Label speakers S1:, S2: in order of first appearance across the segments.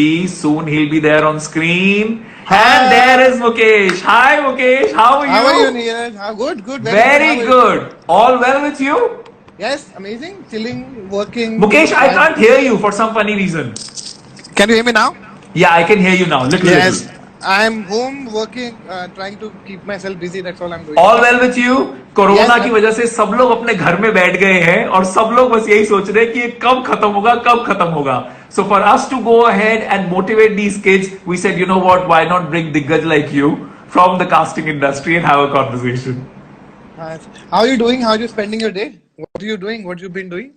S1: Soon he'll be there on screen. And there is Mukesh. Hi Mukesh, how are
S2: How are you,
S1: you?
S2: Neeraj? Good, good, very good. How
S1: Very
S2: are you?
S1: good. All well with you?
S2: Yes, amazing. Chilling, working.
S1: Mukesh, I
S2: I,
S1: can't hear you for some funny reason.
S2: can you hear me now?
S1: Yeah, I can hear you now. Little.
S2: Yes, I'm home working, trying to keep myself busy. That's all I'm doing.
S1: All well with you.
S2: Yes,
S1: corona की वजह से सब लोग अपने घर में बैठ गए हैं और सब लोग बस यही सोच रहे हैं कि ये कब खत्म होगा, कब खत्म होगा. So for us to go ahead and motivate these kids, we said, you know what, why not bring Diggaj like you from the casting industry and have a conversation.
S2: how are you doing? How are you spending your day? What are you doing? What you been doing?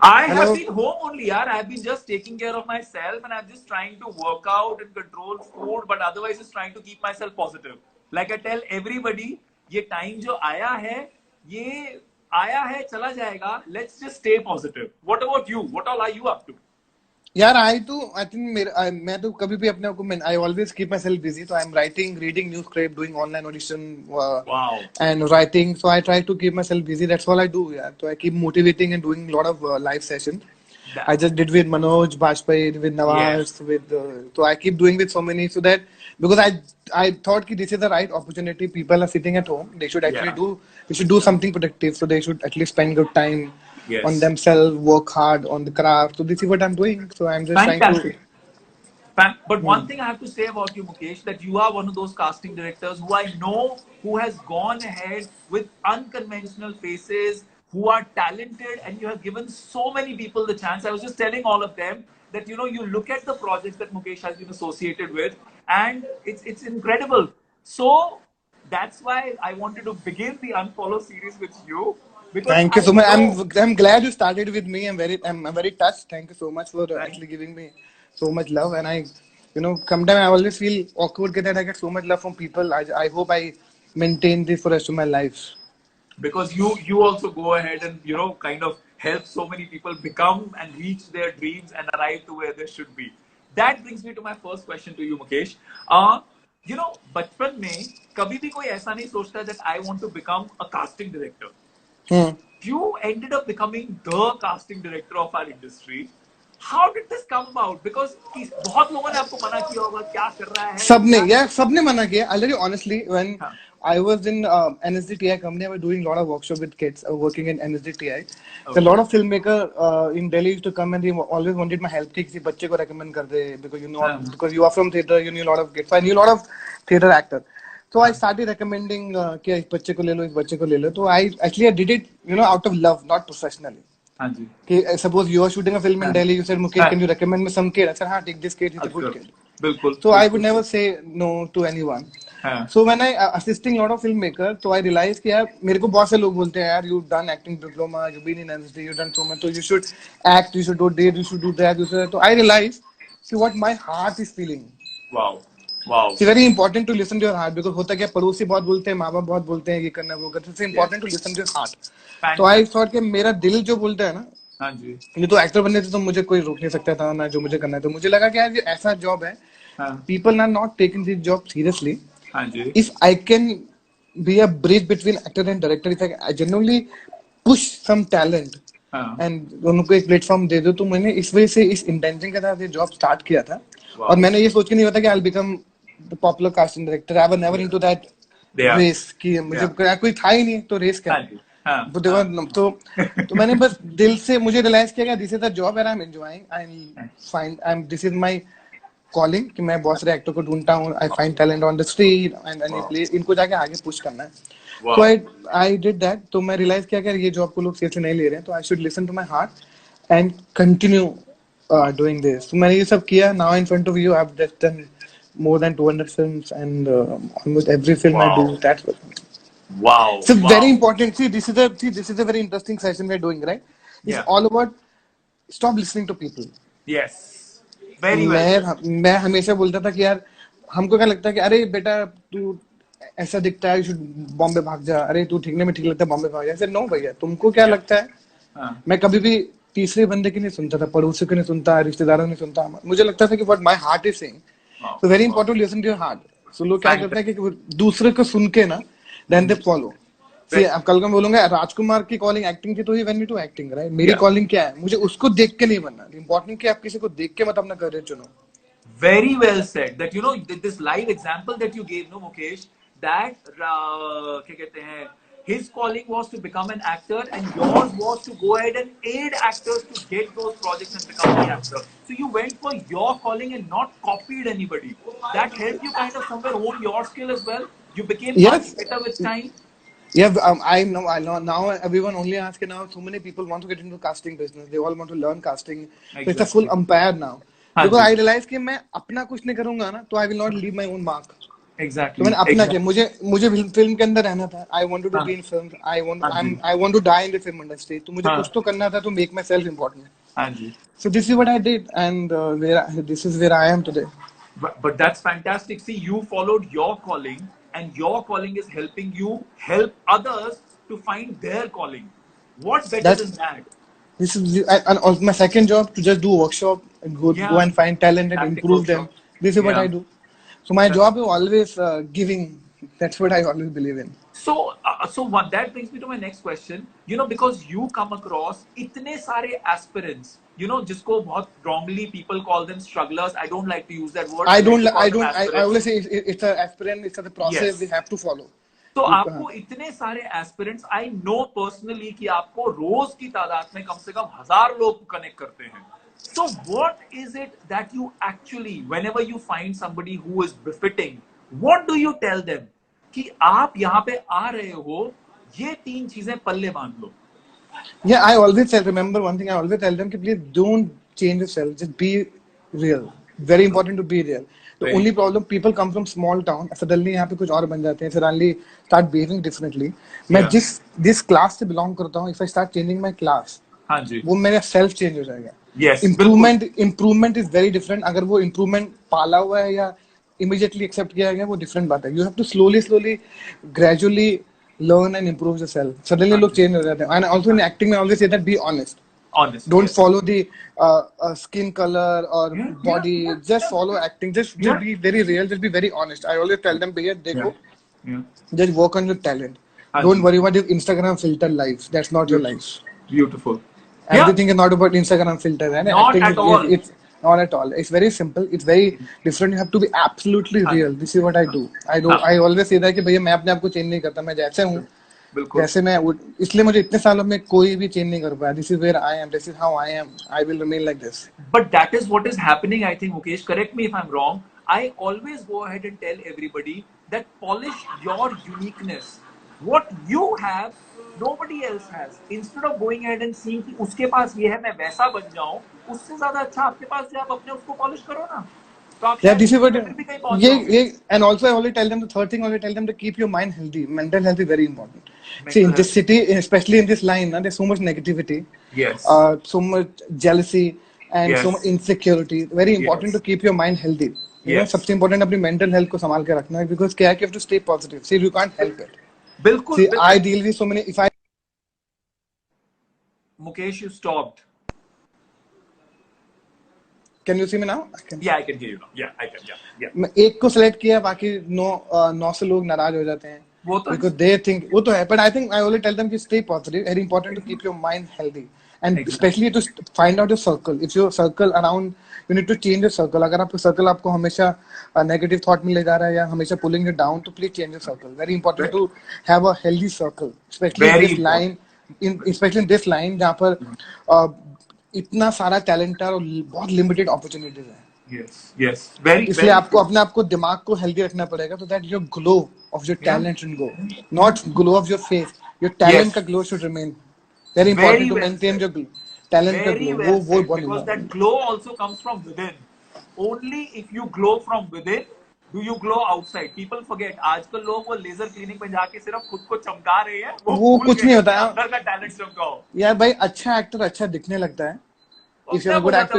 S1: I have
S2: Hello.
S1: been home only, yaar. I've been just taking care of myself and I'm just trying to work out and control food, but otherwise just trying to keep myself positive. Like I tell everybody, ये time जो आया है, ये आया है, चला जाएगा. Let's just stay positive. What about you? What all are you up to?
S2: यार आई थिंक मैं तो कभी भी अपने आप को I always keep myself busy तो I am writing reading new script doing online audition
S1: Wow.
S2: And writing so I try to keep myself busy that's all I do यार तो I keep motivating and doing lot of live session I just did with Manoj Bajpayee, with Nawaz,
S1: Yes.
S2: with so I keep doing with so many so that because I thought that this is the right opportunity. People are sitting at home. They should actually
S1: Yeah.
S2: they should do something productive. So they should at least spend good time on
S1: Yes.
S2: themselves, work hard on the craft. So this is what I'm doing. So I'm just trying to.
S1: Fantastic. But one thing I have to say about you, Mukesh, that you are one of those casting directors who I know who has gone ahead with unconventional faces, who are talented, and you have given so many people the chance. I was just telling all of them that you look at the projects that Mukesh has been associated with, and it's incredible. So that's why I wanted to begin the Unfollow series with you because
S2: Thank you
S1: I
S2: so much.
S1: know.
S2: I'm glad you started with me. I'm very touched. Thank you so much for
S1: Right?
S2: actually giving me so much love. And sometimes I always feel awkward that I get so much love from people. I hope I maintain this for the rest of my life.
S1: Because you also go ahead and kind of help so many people become and reach their dreams and arrive to where they should be. That brings me to my first question to you, Mukesh. बचपन में कभी भी कोई ऐसा नहीं सोचता that I want to become a casting director.
S2: Hmm.
S1: You ended up becoming the casting director of our industry. How did this come about? Because बहुत लोगों ने आपको मना किया होगा क्या कर रहा है
S2: सबने मना किया. I'll tell you honestly, when
S1: हाँ.
S2: I was in NSDTI company, I was doing a lot of workshop with kids working in NSDTI. So a
S1: Okay.
S2: lot of filmmaker in Delhi used to come and they always wanted my help कि किसी बच्चे को recommend कर दे because you are from theater, you knew a lot of kids. So I knew a lot of theater actors. So I started recommending कि इस बच्चे को ले लो, इस बच्चे को ले लो. So I did it, out of love, not professionally.
S1: हाँ जी.
S2: Suppose you are shooting a film in Delhi, you said, Mukesh, can you recommend me some kid? I said, take this kid, he's a good kid.
S1: बिल्कुल.
S2: So I would never say no to anyone.
S1: हाँ.
S2: So when I assisting a lot of filmmakers, so I realized कि यार मेरे को बहुत से लोग बोलते हैं यार you've done acting diploma, you've been in industry, you've done so much, so you should act, you should do this, you should do that, you should. So I realized see what my heart is feeling.
S1: Wow. Wow.
S2: It's very important to listen to your heart because होता क्या पड़ोसी बहुत बोलते हैं, माँ बाप बहुत बोलते हैं ये करना वो करना. It's important to listen to your heart. So I thought कि मेरा दिल जो बोलता है ना,
S1: हाँ जी.
S2: ये तो एक्टर बनने से तो मुझे कोई रोक नहीं सकता था ना जो मुझे करना है. तो मुझे लगा कि यार ये ऐसा जॉब है. People are not taking this job seriously.
S1: हाँ जी.
S2: If I can be a bridge between actor and director, if I genuinely push some talent and उनको एक प्लेटफॉर्म दे दो, तो मैंने इस वजह से इस इंटेंशन के साथ ये जॉब स्टार्ट किया था. और मैंने ये सोच के नहीं होता कि I'll become the popular casting director. I was never into that race कि मुझे कोई था ही नहीं तो रेस क्या. तो मैंने बस दिल से मुझे रियलाइज किया this is the job and I am enjoying I am this is my calling कि मैं बहुत सारे एक्टर को ढूंढता हूँ. I find talent on the street and इनको जाके आगे पुश करना है. तो आई डिड दैट. तो मैं रियलाइज किया कि ये जॉब को लोग सीरियसली नहीं ले रहे हैं. तो I should listen to my heart and continue doing this. तो मैंने ये सब किया. Now in front of you I have done more than 200 films and almost every film I do. That's what.
S1: Wow.
S2: So very important. See, this is a very interesting session we're doing, right? It's all about stop listening to people.
S1: Yes. Very well.
S2: मैं हमेशा बोलता था कि यार हमको क्या लगता है कि अरे बेटा तू ऐसा दिखता है, शुड बॉम्बे भाग जा. अरे तू दिखने में ठीक लगता है, बॉम्बे भाग जा. नो भैया, तुमको क्या लगता है. मैं कभी भी तीसरे बंदे की नहीं सुनता था, पड़ोसियों की नहीं सुनता, रिश्तेदारों की नहीं सुनता. मुझे लगता था कि what my heart is saying. So very important to listen to your heart. So लोग क्या करते हैं कि दूसरे को सुन के ना then they follow. See, अब कल को मैं बोलूंगा राजकुमार की कॉलिंग एक्टिंग थी तो ही वेंट टू एक्टिंग, राइट? मेरी कॉलिंग क्या है? मुझे उसको देख के नहीं बनना। इंपॉर्टेंट कि आप किसी को देख के मत अपना करियर चुनो।
S1: Very well said. That this live example that you gave, no Mukesh, that क्या कहते हैं, his calling was to become an actor, and yours was to go ahead and aid actors to get those projects and become the actor. So you went for your calling and not copied anybody. That helped you kind of somewhere own your skill as well. You became much
S2: Yes.
S1: better with time.
S2: Yeah, I know. Now everyone only asking now. So many people want to get into casting business. They all want to learn casting. So it's a full umpire now.
S1: हाँ
S2: Because
S1: ji.
S2: I realize कि मैं अपना कुछ नहीं करूंगा ना, तो I will not leave my own mark. तो
S1: Exactly.
S2: मैंने अपना किया. मुझे फिल्म के अंदर रहना था. I wanted to
S1: हाँ.
S2: be in films. I
S1: हाँ जी.
S2: want to die in the film industry. तो मुझे
S1: हाँ.
S2: कुछ तो करना था to make myself important.
S1: हाँ जी.
S2: So this is what I did, and this is where I am today.
S1: But that's fantastic. See, you followed your calling, and your calling is helping you help others to find their calling. What better than that?
S2: This is and also my second job to just do workshop and go and find talent and
S1: Acting
S2: improve them.
S1: workshop.
S2: This is what
S1: Yeah.
S2: I do. So my job is always giving. That's what I always believe in.
S1: So what that brings me to my next question. Because you come across इतने सारे aspirants, जिसको बहुत wrongly people call them strugglers. I don't like to use that word.
S2: I always say it's an aspirant. It's a process
S1: Yes.
S2: we have to follow.
S1: तो आपको इतने सारे aspirants, I know personally कि आपको रोज की तादाद में कम से कम 1000 लोग कनेक्ट करते हैं. So what is it that you actually, whenever you find somebody who is befitting, what do you tell them? कि आप यहाँ पे आ रहे हो, ये 3 चीजें पल्ले बांध लो.
S2: Yeah, I always tell. Remember one thing. I always tell them, please don't change yourself. Just be real. Very important to be real. The only problem, people come from small town. Suddenly यहाँ पे कुछ और बन जाते हैं. Suddenly start behaving differently. मैं जिस class से belong करता हूँ, if I start changing my class,
S1: हाँ जी.
S2: वो मेरा self change हो जाएगा.
S1: Yes.
S2: Improvement is very different. अगर वो improvement पाला हुआ है या immediately accept किया गया, वो different बात है. You have to slowly, gradually learn and improve yourself. Suddenly लोग change हो जाते हैं. And also in acting, I always say that be honest. Don't follow the skin color or body. Just follow acting. Just be very real. Just be very honest. I always tell them, भैया देखो, just work on your talent. Don't worry about your Instagram filter life. That's not your life.
S1: Beautiful.
S2: Everything is not about Instagram filter. And
S1: Not
S2: acting
S1: at all.
S2: It's not at all. It's very simple. It's very different. You have to be absolutely real. This is what I do. I always say that कि भैया मैं अपने आप को change नहीं करता. मैं जैसे हूँ, जैसे मैं, इसलिए मुझे इतने सालों में कोई भी चेंज नहीं कर पाया. This is where I am. This is how I am. I will remain like this.
S1: But that is what is happening, I think, Mukesh. Correct me if I'm wrong. I always go ahead and tell everybody that polish your uniqueness. What you have, nobody else has. Instead of going ahead and seeing कि उसके पास ये है, मैं वैसा बन जाऊं, उससे ज्यादा अच्छा आपके पास जो, आप अपने उसको पॉलिश करो ना.
S2: Yeah, this is what. And also I always tell them, the third thing I always tell them, to keep your mind healthy. Mental health is very important. See, in this city, especially in this line, there's so much negativity.
S1: Yes.
S2: So much jealousy and so much insecurity. Very important to keep your mind healthy. You know, सबसे important अपनी mental health को संभाल के रखना है, because क्या है कि you have to stay positive. See, you can't help it.
S1: बिल्कुल.
S2: See, I deal with so many. If I
S1: Mukesh, you stopped.
S2: Can you see me now?
S1: Yeah, I can hear you now. Yeah, I can. Yeah.
S2: मैं एक को select किया, बाकी 9 से लोग नाराज हो जाते हैं.
S1: वो तो
S2: because they think वो तो है, but I think I always tell them to stay positive. Very important to keep your mind healthy, and especially to find out your circle. If your circle around, you need to change your circle. अगर आपका circle आपको हमेशा negative thought में ले जा रहा है या हमेशा pulling you down, to please change your circle. Very important to have a healthy circle, especially in this line. Especially in this line जहाँ पर इतना सारा टैलेंट है और बहुत लिमिटेड अपॉर्चुनिटीज है.
S1: Yes. Very.
S2: इसलिए आपको अपने आप को दिमाग को हेल्दी रखना पड़ेगा, so that your glow of your talent should go, not glow of your face. Your talent का glow should remain. Very important to maintain your talent का glow. वो बहुत important.
S1: Because that glow also comes from within. Only if you glow from within do you glow outside. People forget. आजकल लोग वो laser clinic में जाके सिर्फ खुद को चमका रहे हैं.
S2: वो कुछ नहीं होता है.
S1: अंदर का टैलेंट चमकाओ.
S2: यार भाई, अच्छा एक्टर अच्छा दिखने लगता है. If you're a good actor,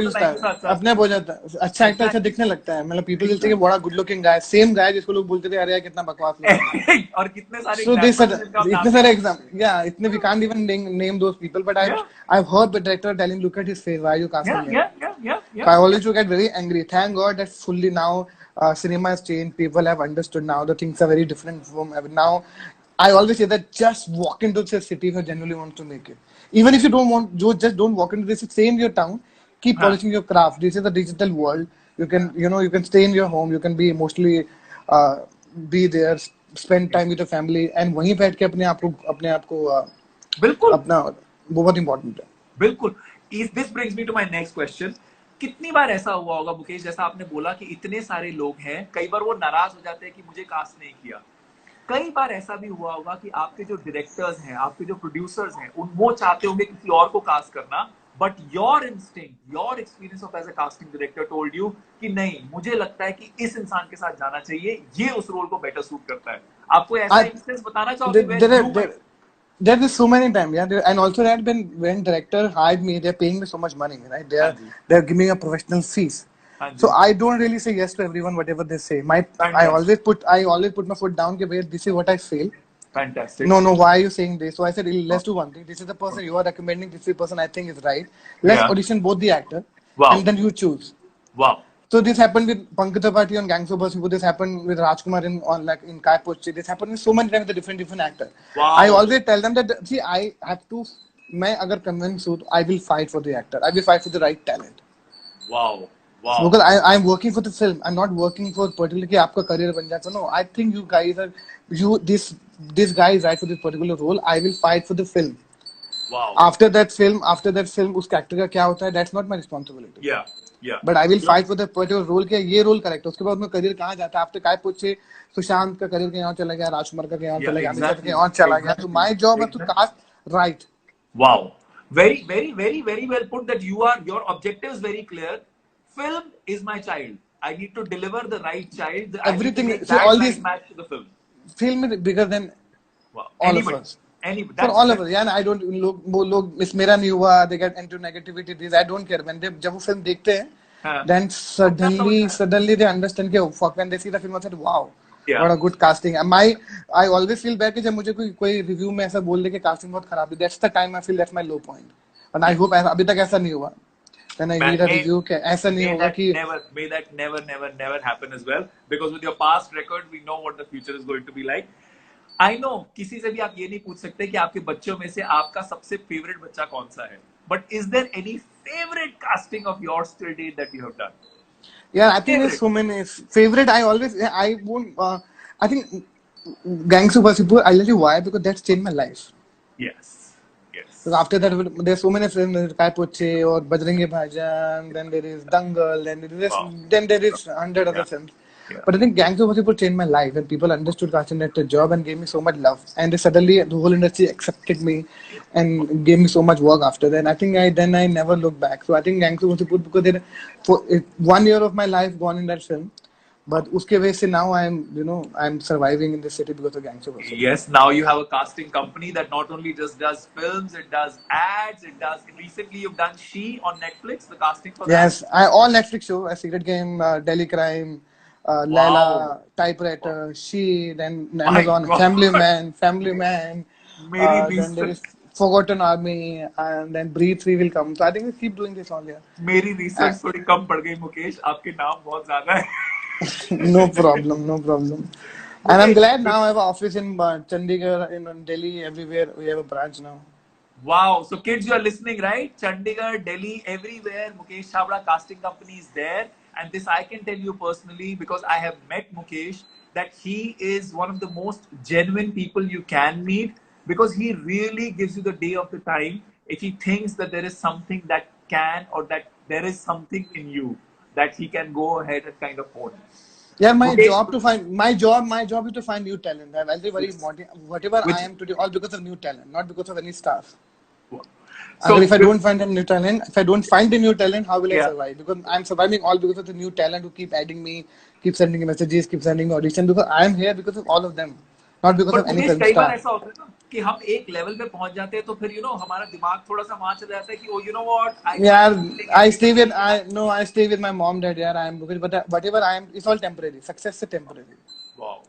S2: अपने हो जाता है. अच्छा एक्टर अच्छा दिखने लगता है. मतलब people will say कि बड़ा good looking guy, same guy जिसको लोग बोलते थे अरे यार कितना बकवास लग रहा है.
S1: और कितने सारे
S2: इतने सारे एग्जाम, इतने we can't even name those people, but I've heard the director telling, look at his face, why are you casting him? So I always get very angry. Thank God that fully now cinema has changed. People have understood now. The things are very different from now. I always say that just walk into the city if you genuinely want to make it. Even if you don't want, just don't walk into this. Stay in your town. Keep
S1: हाँ,
S2: polishing your craft. This is the digital world. You can, you can stay in your home. You can be emotionally, uh, be there, spend time with your family, and वहीं बैठ के अपने आप को
S1: बिल्कुल
S2: अपना वो बहुत important है.
S1: बिल्कुल. This brings me to my next question. कितनी बार ऐसा हुआ होगा मुकेश, जैसा आपने बोला कि इतने सारे लोग हैं, कई बार वो नाराज हो जाते हैं कि मुझे कास्ट नहीं किया. कई बार ऐसा भी हुआ होगा कि आपके जो डायरेक्टर्स हैं, आपके जो प्रोड्यूसर्स हैं, वो चाहते होंगे किसी और को कास्ट करना, but your instinct, your experience of as a casting director told you कि नहीं, मुझे लगता है कि इस इंसान के साथ जाना चाहिए, ये उस रोल को बेटर सूट करता है. आपको ऐसा इंस्टेंस बताना चाहोगे
S2: There is so many times, yeah. And also that when director hired me, they're paying me so much money, right? They're giving me a professional fees. So I don't really say yes to everyone whatever they say. I always put my foot down. That this is what I feel.
S1: Fantastic.
S2: No, why are you saying this? So I said, let's do one thing. This is the person you are recommending. This is the person I think is right. Let's audition both the actor, and then you choose.
S1: Wow.
S2: So this happened with Pankaj Tripathi on Gangs of Wasseypur. This happened with Rajkumar in Kai Poche. This happened with so many times with different actors.
S1: Wow.
S2: I always tell them that see, I have to. मैं अगर convince हूँ, I will fight for the actor. I will fight for the right talent.
S1: Wow.
S2: So because I'm working for the film. I'm not working for particularly कि आपका career बन जाए. No, I think you guys are this guy is right for this particular role. I will fight for the film.
S1: Wow.
S2: After that film, उस character का क्या होता है? That's not my responsibility.
S1: Yeah.
S2: But I will fight for the particular role के ये role correct. उसके बाद मैं career कहाँ जाता है? After काय पूछे सुशांत का career कहीं और चला गया, राजकुमार का कहीं और चला गया, अमित का कहीं और चला गया. So my job is to cast right.
S1: Wow. Very, very, very, very well put. That your objective is very clear. Film is my child. I need to deliver the right child.
S2: Everything.
S1: So
S2: all these
S1: match to the film.
S2: Film is bigger than all of us.
S1: For
S2: all of us. Yeah, I don't लोग इस मेरा नहीं हुआ. They get into negativity. This I don't care. When they जब वो film देखते हैं, then suddenly they understand कि fuck, when they see the film, they say wow. What a good casting. I always feel bad कि जब मुझे कोई review में ऐसा बोल दे कि casting बहुत खराब है. That's the time I feel that's my low point. And I hope अभी तक ऐसा नहीं हुआ. Then I read a review कि ऐसा नहीं होगा कि
S1: may that never happen as well, because with your past record we know what the future is going to be like. I know किसी से भी आप ये नहीं पूछ सकते कि आपके बच्चों में से आपका सबसे फेवरेट बच्चा कौन सा है. But is there any favorite casting of yours till date that you have done?
S2: Yeah, I think there's so many favorite. I won't. I think Gangs of Wasseypur. I'll tell you why, because that's changed my life.
S1: Yes.
S2: So after that, there's so many films. There's Kai Poche or Bajrangi Bhaijaan. Then there is Dangal. Then there is 100 other films.
S1: Yeah.
S2: But I think Gangs of Wasseypur changed my life, and people understood casting director job and gave me so much love. And they suddenly the whole industry accepted me and gave me so much work after that. And I think I never looked back. So I think Gangs of Wasseypur, because for 1 year of my life gone in that film. But uske वजह से now I'm surviving in this city because of Gangs of Wasseypur.
S1: Yes, now you have a casting company that not only just does films, it does ads, it does. Recently, you've done She on Netflix, the casting for that.
S2: Yes, all Netflix show, A Secret Game, Delhi Crime, Laila, Typewriter, She, then Amazon, Family Man. Then there is Forgotten Army, and then Breathe 3 will come. So I think we keep doing this all year.
S1: मेरी research थोड़ी कम पड़ गई मुकेश, आपके नाम बहुत ज़्यादा है.
S2: No problem. And I'm glad now I have an office in Chandigarh, in Delhi, everywhere. We have a branch now.
S1: Wow. So kids, you are listening, right? Chandigarh, Delhi, everywhere. Mukesh Chhabra casting company is there. And this I can tell you personally, because I have met Mukesh, that he is one of the most genuine people you can meet, because he really gives you the day of the time if he thinks that there is something that can, or that there is something in you that he can go ahead and kind of own.
S2: Yeah, my job is to find new talent. I'm very whatever I am today, all because of new talent, not because of any staff. So if I don't find a new talent, how will I survive? Because I'm surviving all because of the new talent who keep adding me, keep sending me messages, keep sending me audition. Because I am here because of all of them, not because of any film star.
S1: कई बार ऐसा होता है ना कि हम एक level पे पहुंच जाते हैं तो फिर हमारा दिमाग थोड़ा सा वहां चला जाता है कि you know what, I stay with
S2: my mom, dad. But whatever I am, it's all temporary. Success is temporary.
S1: Wow.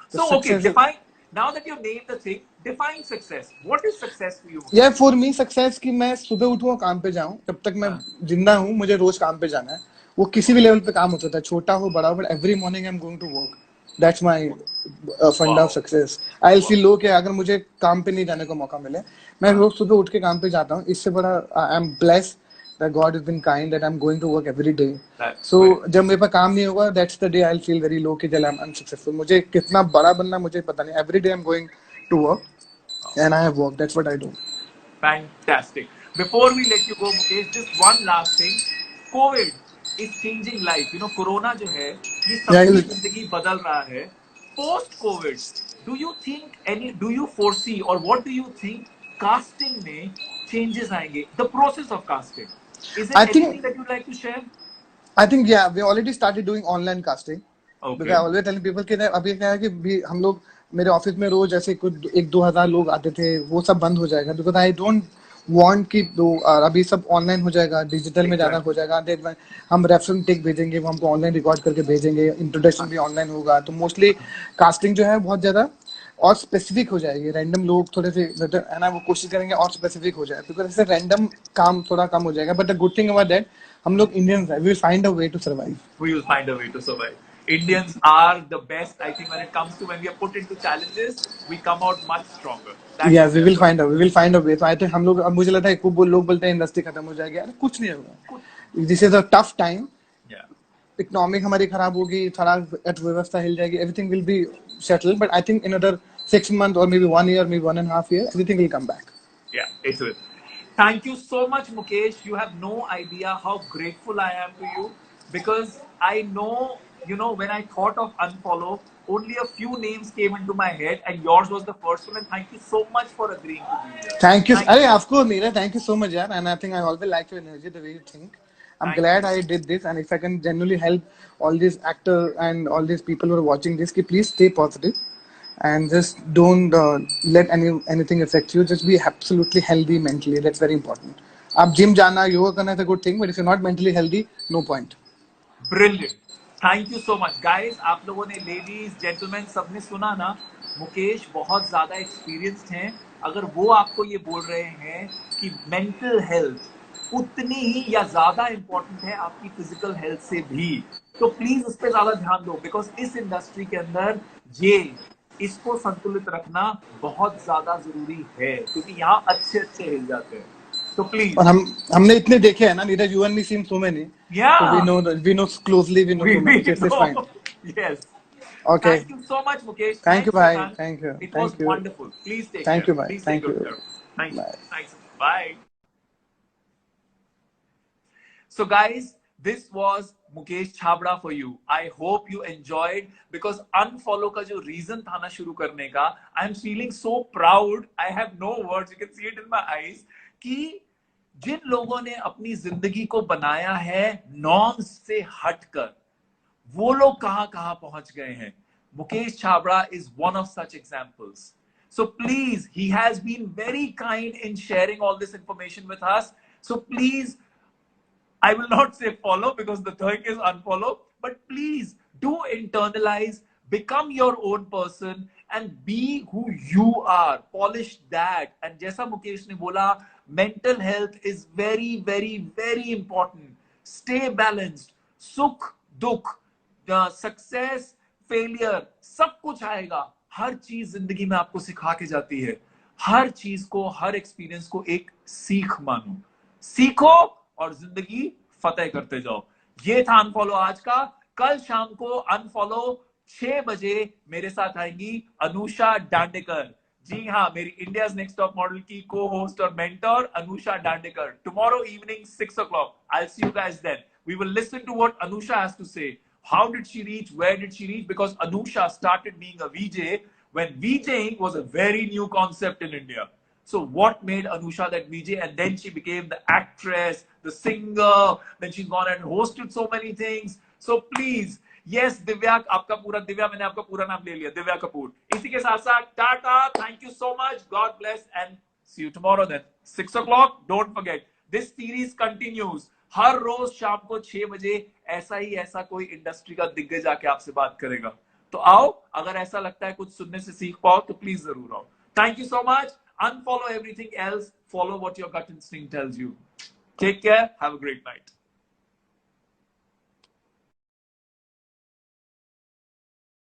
S1: So okay, define. Now that you've named the thing, define success. What is success for you?
S2: Yeah, for me, success कि मैं सुबह उठूँ काम पे जाऊँ. जब तक मैं जिंदा हूँ, मुझे रोज काम पे जाना है. वो किसी भी लेवल पे काम हो सकता है, छोटा हो बड़ा हो, but every morning I'm going to work. That's my funda of success. I will feel low कि अगर मुझे काम पे नहीं जाने का मौका मिले, मैं रोज सुबह उठ के काम पे जाता हूँ. इससे बड़ा I am blessed that God has been kind that I'm going to work every day. So जब मेरे पास काम नहीं होगा, that's the day I'll feel very low कि चल I'm unsuccessful. मुझे कितना बड़ा बनना मुझे पता नहीं. Every day I'm going to work and I have work. That's what I do.
S1: Fantastic. Before we let you go, Mukesh, just one last thing. COVID is changing life. You know, Corona जो है, ये सबकी जिंदगी बदल रहा है. Post COVID, do you foresee or what do you think casting में changes आएंगे? The process of casting. Is there anything that you'd like to share?
S2: I think yeah, we already started doing online casting.
S1: Okay.
S2: Because I always tell people कि अभी क्या है कि भी हम लोग मेरे ऑफिस में रोज ऐसे कुछ 1-2 हज़ार लोग आते थे, वो सब बंद हो जाएगा. बिकॉज आई डोंट वांट कि अभी सब ऑनलाइन हो जाएगा, डिजिटल में ज्यादा हो जाएगा. हम रेफरेंस टेक भेजेंगे, वो हमको ऑनलाइन रिकॉर्ड करके भेजेंगे, इंट्रोडक्शन भी ऑनलाइन होगा. तो मोस्टली कास्टिंग जो है बहुत ज्यादा और स्पेसिफिक हो जाएगी. रैंडम लोग थोड़े से है ना, वो कोशिश करेंगे और स्पेसिफिक हो जाए, बिकॉज ऐसे रैंडम काम थोड़ा कम हो जाएगा. But the good thing about that, हम लोग इंडियंस है, we will find a way to survive.
S1: We will find a way to survive. Indians are the best, I think, when it comes to when we are put into challenges, we come out much stronger.
S2: Yeah, we will find a way. So I think हम लोग, अब मुझे लगता है कुछ लोग बोलते हैं इंडस्ट्री खत्म हो जाएगी. यार कुछ नहीं होगा. This is a tough time.
S1: Yeah.
S2: Economic हमारी खराब होगी, थोड़ा अर्थव्यवस्था हिल जाएगी. Everything will be settled, but I think in another 6 months or maybe 1 year, maybe 1.5 years, everything will come back.
S1: Yeah, it will. Thank you so much, Mukesh. You have no idea how grateful I am to you, because I know, you know, when I thought of Unfollow, only a few names came into my head and yours was the first one. And thank you so much for agreeing to be here.
S2: Thank you. Of course, Neera, thank you so much, yaar. And I think I always like your energy, the way you think. I'm glad I did this, and if I can genuinely help all these actors and all these people who are watching this, please stay positive and just don't let anything affect you. Just be absolutely healthy mentally. That's very important. आप gym जाना, योगा करना is a good thing, but if you're not mentally healthy, no point.
S1: Brilliant. Thank you so much, guys. आप लोगों ने, ladies gentleman, सबने सुना ना, मुकेश बहुत ज्यादा एक्सपीरियंस्ड हैं. अगर वो आपको ये बोल रहे हैं कि मेंटल हेल्थ उतनी ही या ज्यादा इंपॉर्टेंट है आपकी फिजिकल हेल्थ से भी, तो प्लीज उस पर ज्यादा ध्यान दो. बिकॉज इस इंडस्ट्री के अंदर इसको संतुलित रखना बहुत ज्यादा जरूरी है, क्योंकि यहाँ अच्छे हिल जाते हैं. तो प्लीज.
S2: और हमने इतने देखे हैं ना, Neeraj, you and me seen so many.
S1: Yeah.
S2: So we know closely, we know so many. It's fine.
S1: Yes.
S2: Okay.
S1: Thank you so much, Mukesh.
S2: Thank you, bye. Thank you.
S1: It was wonderful. Please take care.
S2: Thank you, bye.
S1: Please
S2: Thank
S1: take
S2: you.
S1: good care. Thanks.
S2: Bye.
S1: Thanks. Bye. So, guys, this was Mukesh Chhabra for you. I hope you enjoyed, because unfollow का जो reason था ना शुरू करने का, I am feeling so proud. I have no words. You can see it in my eyes. कि जिन लोगों ने अपनी जिंदगी को बनाया है नॉर्म्स से हटकर, वो लोग कहां पहुंच गए हैं. Mukesh Chhabra is one of such examples. So please, he has been very kind in sharing all this information with us. So please, I will not say follow, because the thing is unfollow, but please do internalize, become your own person and be who you are. Polish that. And जैसा मुकेश ने बोला, mental health is very, very, very important. Stay balanced. सुख, दुख, success, failure, सब कुछ आएगा. हर चीज जिंदगी में आपको सिखा के जाती है. हर चीज को, हर एक्सपीरियंस को एक सीख मानो. सीखो और जिंदगी फतेह करते जाओ. ये था अनफॉलो आज का. कल शाम को अनफॉलो 6 बजे मेरे साथ आएंगी अनुषा डांडेकर. जी हाँ, मेरी इंडियाज नेक्स्ट टॉप मॉडल की को होस्ट और mentor Anusha Dandekar. Tomorrow evening 6 o'clock. I'll see you guys then. We will listen to what Anusha has to say. How did she reach? Where did she reach? Because Anusha started being a VJ when VJing was a very new concept in India. So what made Anusha that VJ? And then she became the actress, the singer. Then she's gone and hosted so many things. So please, yes, Divya, आपका पूरा दिव्या, मैंने आपका पूरा नाम ले लिया, दिव्या कपूर. इसी के साथ साथ Tata. Thank you so much. God bless and see you tomorrow then. 6 o'clock. Don't forget. This series continues. हर रोज शाम को 6 बजे ऐसा कोई इंडस्ट्री का दिग्गज आके आपसे बात करेगा. तो आओ, अगर ऐसा लगता है कुछ सुनने से सीख पाओ तो प्लीज जरूर आओ. Thank you so much. Unfollow everything else. Follow what your gut instinct tells you. Take care. Have a great night.